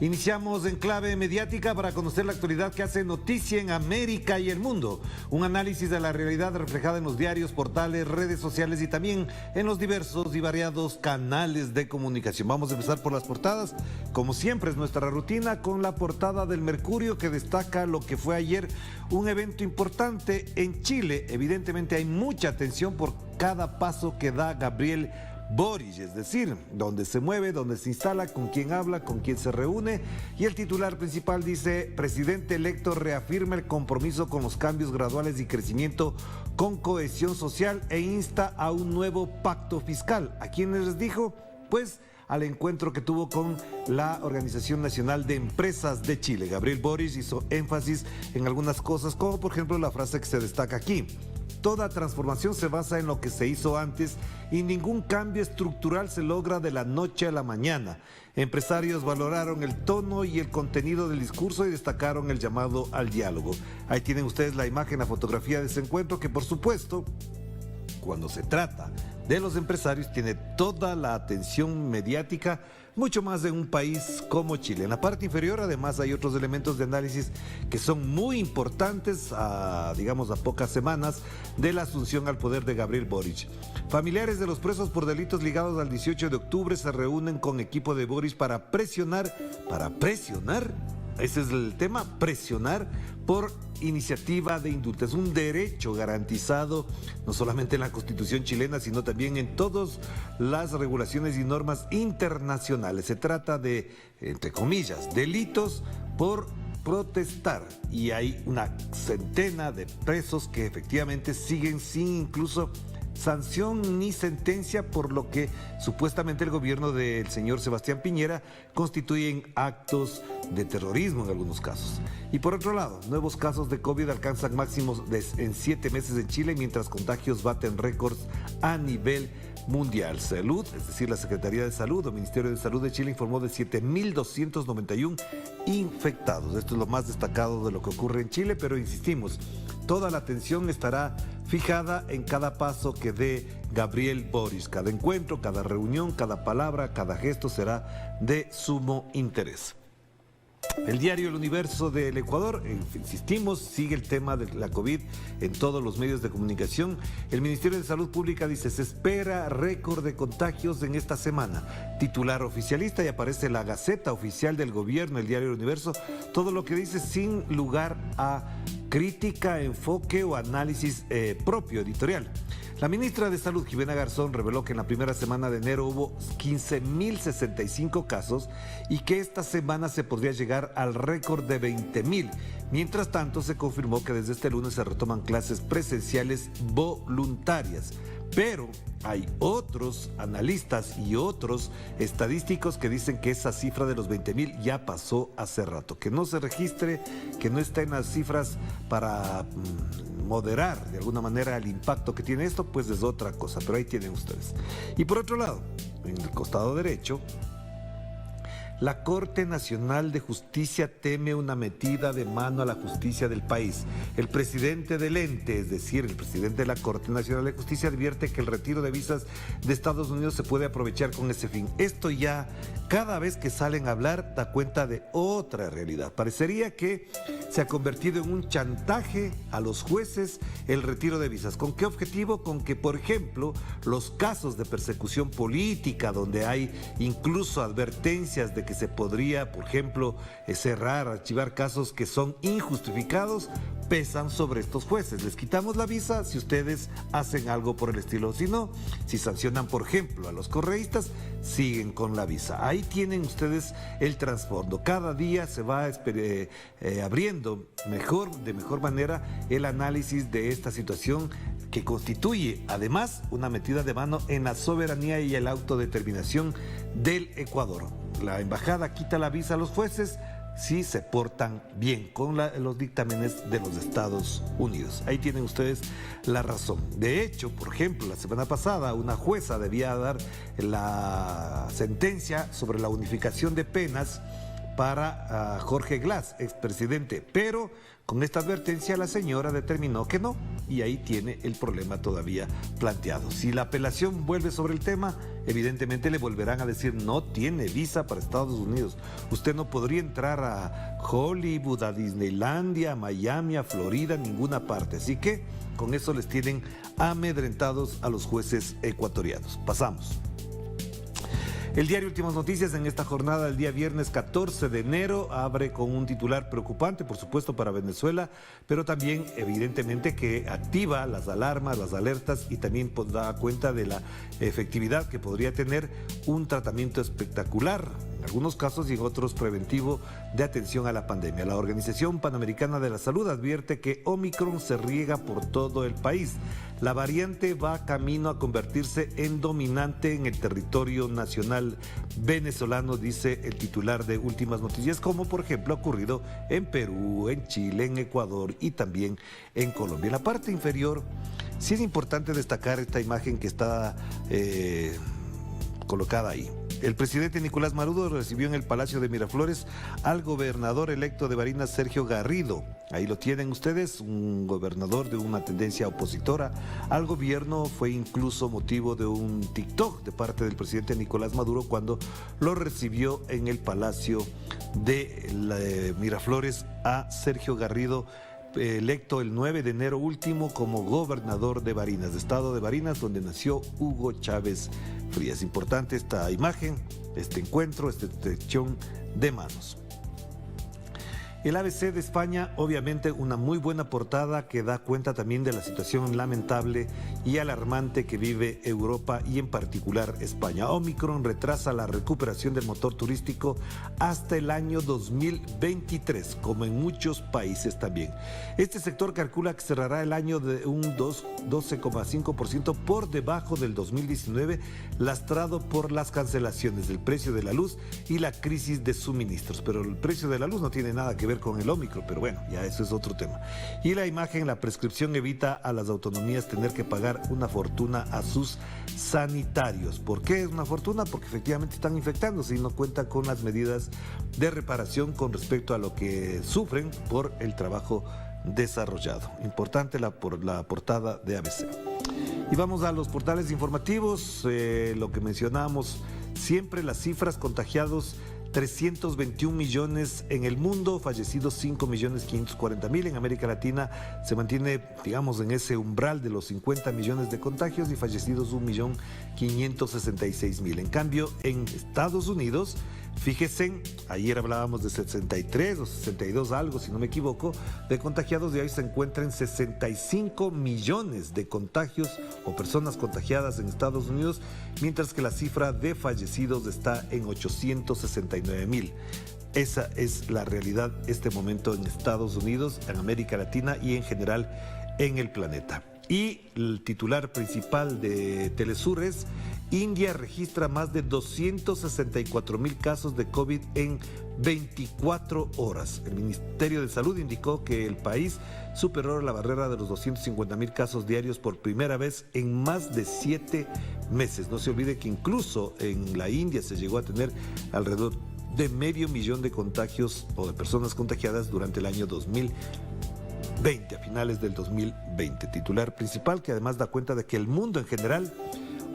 Iniciamos en clave mediática para conocer la actualidad que hace noticia en América y el mundo. Un análisis de la realidad reflejada en los diarios, portales, redes sociales y también en los diversos y variados canales de comunicación. Vamos a empezar por las portadas. Como siempre es nuestra rutina con la portada del Mercurio, que destaca lo que fue ayer un evento importante en Chile. Evidentemente hay mucha atención por cada paso que da Gabriel Boric, es decir, dónde se mueve, dónde se instala, con quién habla, con quién se reúne. Y el titular principal dice: presidente electo reafirma el compromiso con los cambios graduales y crecimiento con cohesión social e insta a un nuevo pacto fiscal. ¿A quiénes les dijo? Pues al encuentro que tuvo con la Organización Nacional de Empresas de Chile. Gabriel Boric hizo énfasis en algunas cosas, como por ejemplo la frase que se destaca aquí: toda transformación se basa en lo que se hizo antes y ningún cambio estructural se logra de la noche a la mañana. Empresarios valoraron el tono y el contenido del discurso y destacaron el llamado al diálogo. Ahí tienen ustedes la imagen, la fotografía de ese encuentro que, por supuesto, cuando se trata de los empresarios, tiene toda la atención mediática, mucho más en un país como Chile. En la parte inferior, además, hay otros elementos de análisis que son muy importantes, a pocas semanas de la asunción al poder de Gabriel Boric. Familiares de los presos por delitos ligados al 18 de octubre se reúnen con equipo de Boric para presionar, ese es el tema, presionar por iniciativa de indulto. Es un derecho garantizado no solamente en la Constitución chilena, sino también en todas las regulaciones y normas internacionales. Se trata de, entre comillas, delitos por protestar, y hay una centena de presos que efectivamente siguen sin incluso sanción ni sentencia, por lo que supuestamente el gobierno del señor Sebastián Piñera constituyen actos de terrorismo en algunos casos. Y por otro lado, nuevos casos de COVID alcanzan máximos en 7 meses en Chile, mientras contagios baten récords a nivel mundial. Salud, es decir, la Secretaría de Salud o Ministerio de Salud de Chile informó de 7.291 infectados. Esto es lo más destacado de lo que ocurre en Chile, pero insistimos, toda la atención estará fijada en cada paso que dé Gabriel Boric. Cada encuentro, cada reunión, cada palabra, cada gesto será de sumo interés. El diario El Universo del Ecuador, insistimos, sigue el tema de la COVID en todos los medios de comunicación. El Ministerio de Salud Pública dice: se espera récord de contagios en esta semana. Titular oficialista, y aparece la Gaceta Oficial del Gobierno, el diario El Universo, todo lo que dice sin lugar a crítica, enfoque o análisis propio, editorial. La ministra de Salud, Jimena Garzón, reveló que en la primera semana de enero hubo 15.065 casos y que esta semana se podría llegar al récord de 20.000. Mientras tanto, se confirmó que desde este lunes se retoman clases presenciales voluntarias. Pero hay otros analistas y otros estadísticos que dicen que esa cifra de los 20.000 ya pasó hace rato. Que no se registre, que no está en las cifras para moderar de alguna manera el impacto que tiene esto, pues es otra cosa, pero ahí tienen ustedes. Y por otro lado, en el costado derecho, la Corte Nacional de Justicia teme una metida de mano a la justicia del país. El presidente del ente, es decir, el presidente de la Corte Nacional de Justicia, advierte que el retiro de visas de Estados Unidos se puede aprovechar con ese fin. Esto ya, cada vez que salen a hablar, da cuenta de otra realidad. Parecería que se ha convertido en un chantaje a los jueces el retiro de visas. ¿Con qué objetivo? Con que, por ejemplo, los casos de persecución política, donde hay incluso advertencias de que se podría, por ejemplo, cerrar, archivar casos que son injustificados, pesan sobre estos jueces. Les quitamos la visa si ustedes hacen algo por el estilo. Si no, si sancionan, por ejemplo, a los correístas, siguen con la visa. Ahí tienen ustedes el trasfondo. Cada día se va abriendo de mejor manera el análisis de esta situación, que constituye además una metida de mano en la soberanía y la autodeterminación del Ecuador. La embajada quita la visa a los jueces si se portan bien con los dictámenes de los Estados Unidos. Ahí tienen ustedes la razón. De hecho, por ejemplo, la semana pasada una jueza debía dar la sentencia sobre la unificación de penas para Jorge Glass, expresidente, pero con esta advertencia la señora determinó que no, y ahí tiene el problema todavía planteado. Si la apelación vuelve sobre el tema, evidentemente le volverán a decir no tiene visa para Estados Unidos. Usted no podría entrar a Hollywood, a Disneylandia, a Miami, a Florida, a ninguna parte. Así que con eso les tienen amedrentados a los jueces ecuatorianos. Pasamos. El diario Últimas Noticias en esta jornada del día viernes 14 de enero abre con un titular preocupante, por supuesto, para Venezuela, pero también evidentemente que activa las alarmas, las alertas y también da cuenta de la efectividad que podría tener un tratamiento espectacular, en algunos casos y en otros preventivo de atención a la pandemia. La Organización Panamericana de la Salud advierte que Omicron se riega por todo el país. La variante va camino a convertirse en dominante en el territorio nacional venezolano, dice el titular de Últimas Noticias, como por ejemplo ha ocurrido en Perú, en Chile, en Ecuador y también en Colombia. En la parte inferior sí es importante destacar esta imagen que está colocada ahí. El presidente Nicolás Maduro recibió en el Palacio de Miraflores al gobernador electo de Barinas, Sergio Garrido. Ahí lo tienen ustedes, un gobernador de una tendencia opositora al gobierno. Fue incluso motivo de un TikTok de parte del presidente Nicolás Maduro cuando lo recibió en el Palacio de Miraflores a Sergio Garrido, electo el 9 de enero último como gobernador de Barinas, de estado de Barinas, donde nació Hugo Chávez Frías. Importante esta imagen, este encuentro, esta estrechón de manos. El ABC de España, obviamente una muy buena portada que da cuenta también de la situación lamentable y alarmante que vive Europa y en particular España. Omicron retrasa la recuperación del motor turístico hasta el año 2023, como en muchos países también. Este sector calcula que cerrará el año de un 12,5% por debajo del 2019, lastrado por las cancelaciones del precio de la luz y la crisis de suministros. Pero el precio de la luz no tiene nada que ver con el Omicron, pero bueno, ya eso es otro tema. Y la imagen, la prescripción evita a las autonomías tener que pagar una fortuna a sus sanitarios. ¿Por qué es una fortuna? Porque efectivamente están infectándose y no cuentan con las medidas de reparación con respecto a lo que sufren por el trabajo desarrollado. Importante la portada de ABC. Y vamos a los portales informativos, lo que mencionábamos siempre, las cifras: contagiados 321 millones en el mundo, fallecidos 5.540.000. En América Latina se mantiene, digamos, en ese umbral de los 50 millones de contagios y fallecidos 1.566.000. En cambio, en Estados Unidos, fíjense, ayer hablábamos de 63 o 62 algo, si no me equivoco, de contagiados, y hoy se encuentran 65 millones de contagios o personas contagiadas en Estados Unidos, mientras que la cifra de fallecidos está en 869.000. Esa es la realidad este momento en Estados Unidos, en América Latina y en general en el planeta. Y el titular principal de Telesur es: India registra más de 264.000 casos de COVID en 24 horas. El Ministerio de Salud indicó que el país superó la barrera de los 250.000 casos diarios por primera vez en más de 7 meses. No se olvide que incluso en la India se llegó a tener alrededor de 500.000 de contagios o de personas contagiadas durante el año 2020, a finales del 2020. Titular principal que además da cuenta de que el mundo en general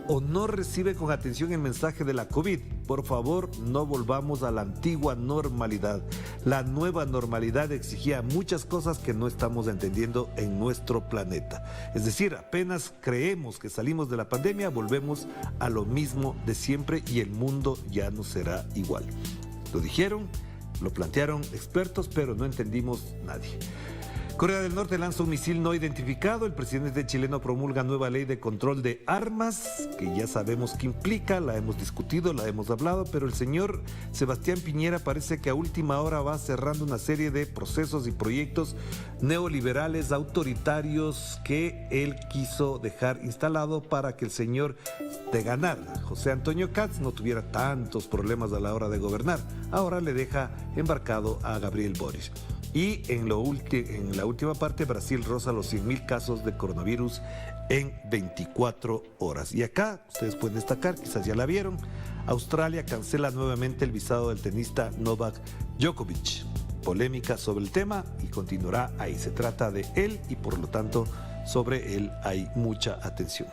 o no recibe con atención el mensaje de la COVID. Por favor, no volvamos a la antigua normalidad. La nueva normalidad exigía muchas cosas que no estamos entendiendo en nuestro planeta. Es decir, apenas creemos que salimos de la pandemia, volvemos a lo mismo de siempre y el mundo ya no será igual. Lo dijeron, lo plantearon expertos, pero no entendimos nadie. Corea del Norte lanza un misil no identificado. El presidente chileno promulga nueva ley de control de armas, que ya sabemos qué implica, la hemos discutido, la hemos hablado, pero el señor Sebastián Piñera parece que a última hora va cerrando una serie de procesos y proyectos neoliberales, autoritarios, que él quiso dejar instalado para que el señor de ganar, José Antonio Kats, no tuviera tantos problemas a la hora de gobernar. Ahora le deja embarcado a Gabriel Boric. Y en la última parte, Brasil roza los 100.000 casos de coronavirus en 24 horas. Y acá, ustedes pueden destacar, quizás ya la vieron, Australia cancela nuevamente el visado del tenista Novak Djokovic. Polémica sobre el tema y continuará ahí. Se trata de él y por lo tanto sobre él hay mucha atención.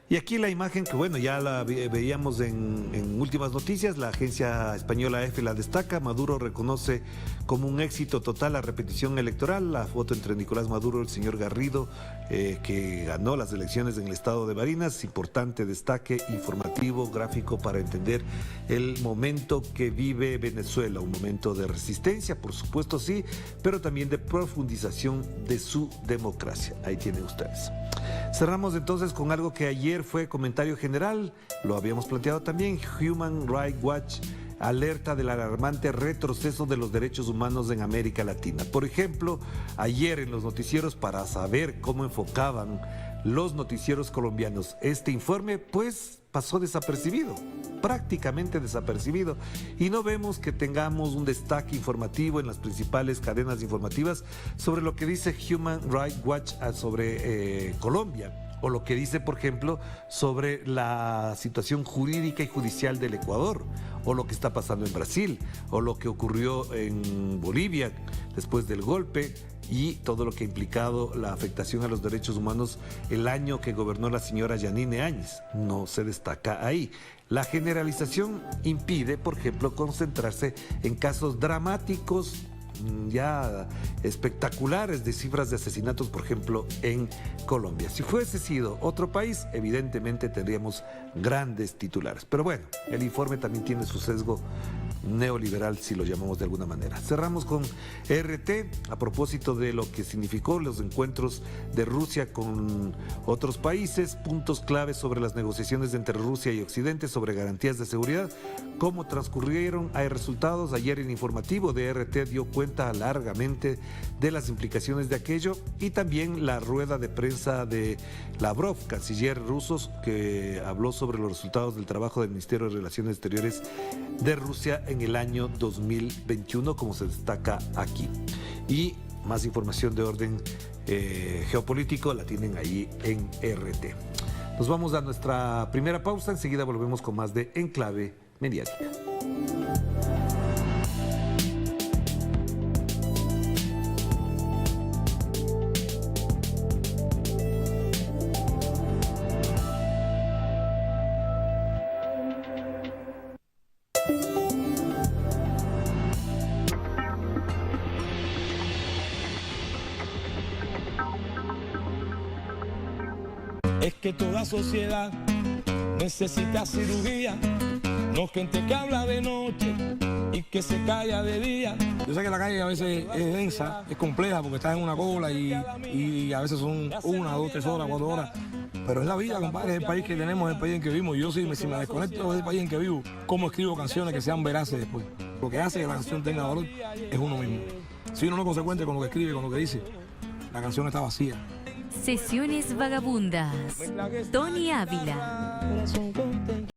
Y aquí la imagen que, bueno, ya la veíamos en últimas noticias, la agencia española EFE la destaca. Maduro reconoce como un éxito total la repetición electoral. La foto entre Nicolás Maduro y el señor Garrido, que ganó las elecciones en el estado de Barinas. Importante destaque informativo, gráfico para entender el momento que vive Venezuela. Un momento de resistencia, por supuesto sí, pero también de profundización de su democracia. Ahí tienen ustedes. Cerramos entonces con algo que ayer fue comentario general, lo habíamos planteado también. Human Rights Watch alerta del alarmante retroceso de los derechos humanos en América Latina. Por ejemplo, ayer en los noticieros, para saber cómo enfocaban los noticieros colombianos este informe, pues pasó desapercibido, prácticamente desapercibido, y no vemos que tengamos un destaque informativo en las principales cadenas informativas sobre lo que dice Human Rights Watch sobre Colombia, o lo que dice, por ejemplo, sobre la situación jurídica y judicial del Ecuador, o lo que está pasando en Brasil, o lo que ocurrió en Bolivia después del golpe, y todo lo que ha implicado la afectación a los derechos humanos el año que gobernó la señora Yanine Áñez. No se destaca ahí. La generalización impide, por ejemplo, concentrarse en casos dramáticos, ya espectaculares, de cifras de asesinatos, por ejemplo, en Colombia. Si fuese sido otro país, evidentemente tendríamos grandes titulares. Pero bueno, el informe también tiene su sesgo neoliberal, si lo llamamos de alguna manera. Cerramos con RT a propósito de lo que significó los encuentros de Rusia con otros países, puntos claves sobre las negociaciones entre Rusia y Occidente sobre garantías de seguridad, cómo transcurrieron, hay resultados. Ayer el informativo de RT dio cuenta largamente de las implicaciones de aquello, y también la rueda de prensa de Lavrov, canciller ruso, que habló sobre los resultados del trabajo del Ministerio de Relaciones Exteriores de Rusia en el año 2021, como se destaca aquí. Y más información de orden geopolítico la tienen ahí en RT. Nos vamos a nuestra primera pausa, enseguida volvemos con más de Enclave Mediática. Es que toda sociedad necesita cirugía, no gente que habla de noche y que se calla de día. Yo sé que la calle a veces es densa, es compleja porque estás en una cola y a veces son 1, 2, 3 horas, 4 horas. Pero es la vida, compadre, es el país que tenemos, es el país en que vivimos. Yo si me desconecto del país en que vivo, ¿cómo escribo canciones que sean veraces después? Lo que hace que la canción tenga valor es uno mismo. Si uno no es consecuente con lo que escribe, con lo que dice, la canción está vacía. Sesiones Vagabundas. Tony Ávila.